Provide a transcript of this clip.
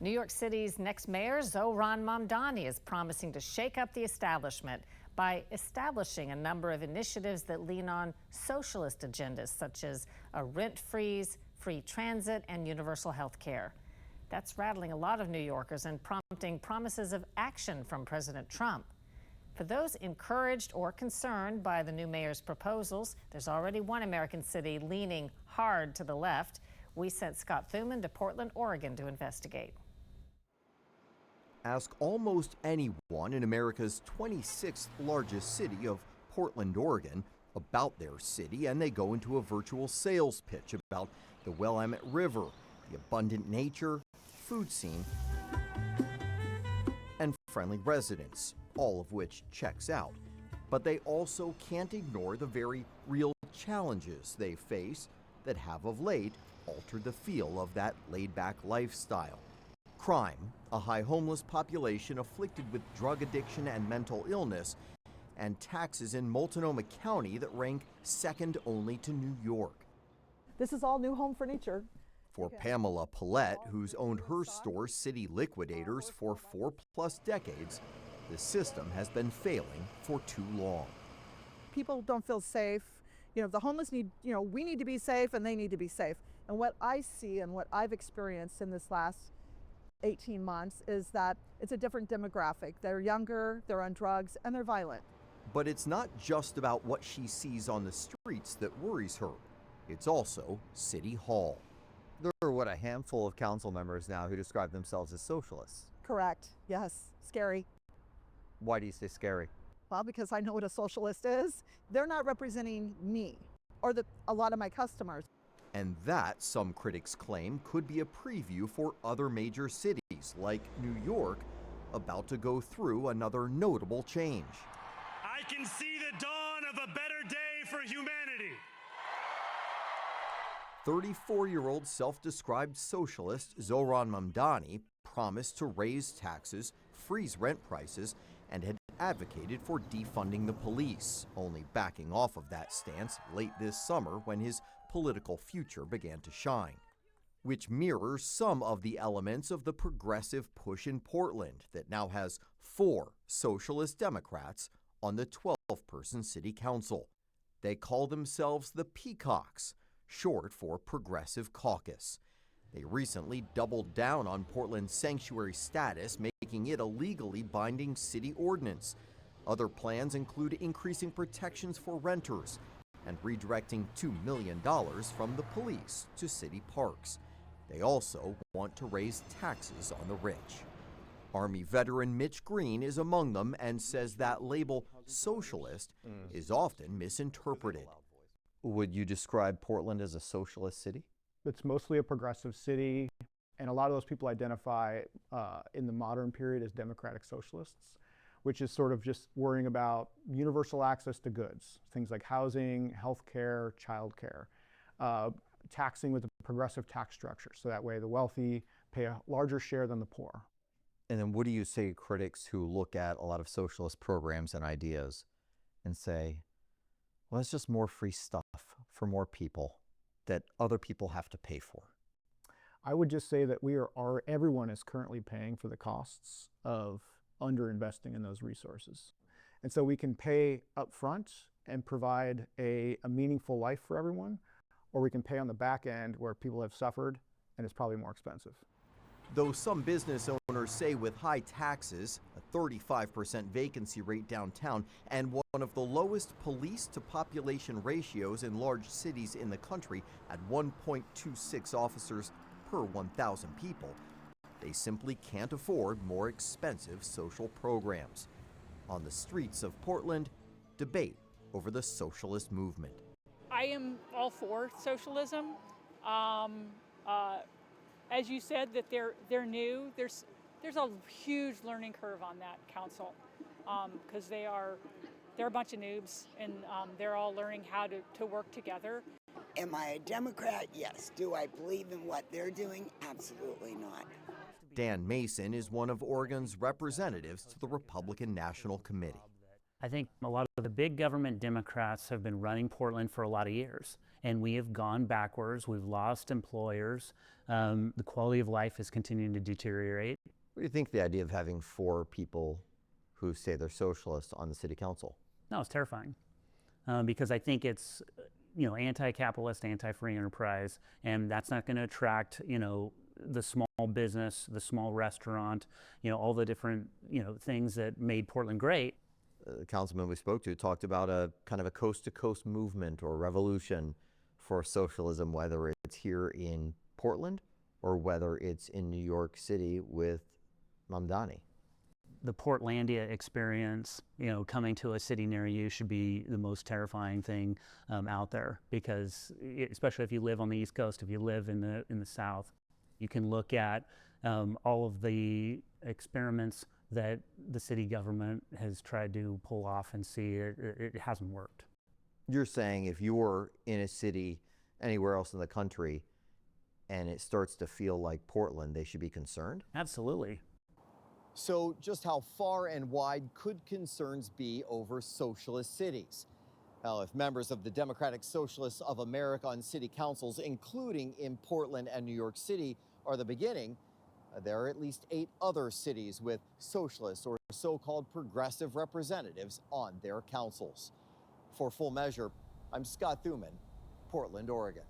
New York City's next mayor, Zohran Mamdani, is promising to shake up the establishment by establishing a number of initiatives that lean on socialist agendas, such as a rent freeze, free transit, and universal health care. That's rattling a lot of New Yorkers and prompting promises of action from President Trump. For those encouraged or concerned by the new mayor's proposals, there's already one American city leaning hard to the left. We sent Scott Thuman to Portland, Oregon to investigate. Ask almost anyone in America's 26th largest city of Portland, Oregon, about their city, and they go into a virtual sales pitch about the Willamette River, the abundant nature, food scene, and friendly residents, all of which checks out. But they also can't ignore the very real challenges they face that have of late altered the feel of that laid-back lifestyle. Crime, a high homeless population afflicted with drug addiction and mental illness, and taxes in Multnomah County that rank second only to New York. This is all new home furniture. For Pamela Paulette, who's owned her store, City Liquidators, for 4+ decades, the system has been failing for too long. People don't feel safe. The homeless need, we need to be safe and they need to be safe. And what I see and what I've experienced in this last 18 months is that it's a different demographic. They're younger, they're on drugs, and they're violent. But it's not just about what she sees on the streets that worries her. It's also City Hall. There are, a handful of council members now who describe themselves as socialists. Correct. Yes. Scary. Why do you say scary? Well, because I know what a socialist is. They're not representing me or a lot of my customers. And that, some critics claim, could be a preview for other major cities like New York, about to go through another notable change. I can see the dawn of a better day for humanity. 34-year-old self-described socialist Zohran Mamdani promised to raise taxes, freeze rent prices, and had advocated for defunding the police, only backing off of that stance late this summer when his political future began to shine, which mirrors some of the elements of the progressive push in Portland that now has 4 socialist Democrats on the 12-person city council. They call themselves the Peacocks, short for Progressive Caucus. They recently doubled down on Portland's sanctuary status, making it a legally binding city ordinance. Other plans include increasing protections for renters and redirecting $2 million from the police to city parks. They also want to raise taxes on the rich. Army veteran Mitch Green is among them and says that label socialist is often misinterpreted. Would you describe Portland as a socialist city? It's mostly a progressive city, and a lot of those people identify in the modern period as democratic socialists, which is sort of just worrying about universal access to goods, things like housing, healthcare, childcare, taxing with a progressive tax structure, so that way the wealthy pay a larger share than the poor. And then what do you say to critics who look at a lot of socialist programs and ideas and say, well, it's just more free stuff for more people that other people have to pay for? I would just say that everyone is currently paying for the costs of underinvesting in those resources. And so we can pay up front and provide a meaningful life for everyone, or we can pay on the back end where people have suffered and it's probably more expensive. Though some business owners say with high taxes, a 35% vacancy rate downtown, and one of the lowest police to population ratios in large cities in the country at 1.26 officers per 1,000 people, they simply can't afford more expensive social programs. On the streets of Portland, debate over the socialist movement. I am all for socialism. As you said, that they're new. There's a huge learning curve on that council because they're a bunch of noobs and they're all learning how to work together. Am I a Democrat? Yes. Do I believe in what they're doing? Absolutely not. Dan Mason is one of Oregon's representatives to the Republican National Committee. I think a lot of the big government Democrats have been running Portland for a lot of years, and we have gone backwards. We've lost employers. The quality of life is continuing to deteriorate. What do you think of the idea of having 4 people who say they're socialists on the city council? No, it's terrifying because I think it's, anti-capitalist, anti-free enterprise, and that's not going to attract, the small business, the small restaurant, all the different, things that made Portland great. The councilman we spoke to talked about a kind of a coast-to-coast movement or revolution for socialism, whether it's here in Portland or whether it's in New York City with Mamdani. The Portlandia experience, coming to a city near you should be the most terrifying thing out there, because especially if you live on the East Coast, if you live in the South, you can look at all of the experiments that the city government has tried to pull off and see it hasn't worked. You're saying if you're in a city anywhere else in the country and it starts to feel like Portland, they should be concerned? Absolutely. So just how far and wide could concerns be over socialist cities? Well, if members of the Democratic Socialists of America on city councils, including in Portland and New York City, are the beginning, there are at least 8 other cities with socialist or so-called progressive representatives on their councils. For Full Measure, I'm Scott Thuman, Portland, Oregon.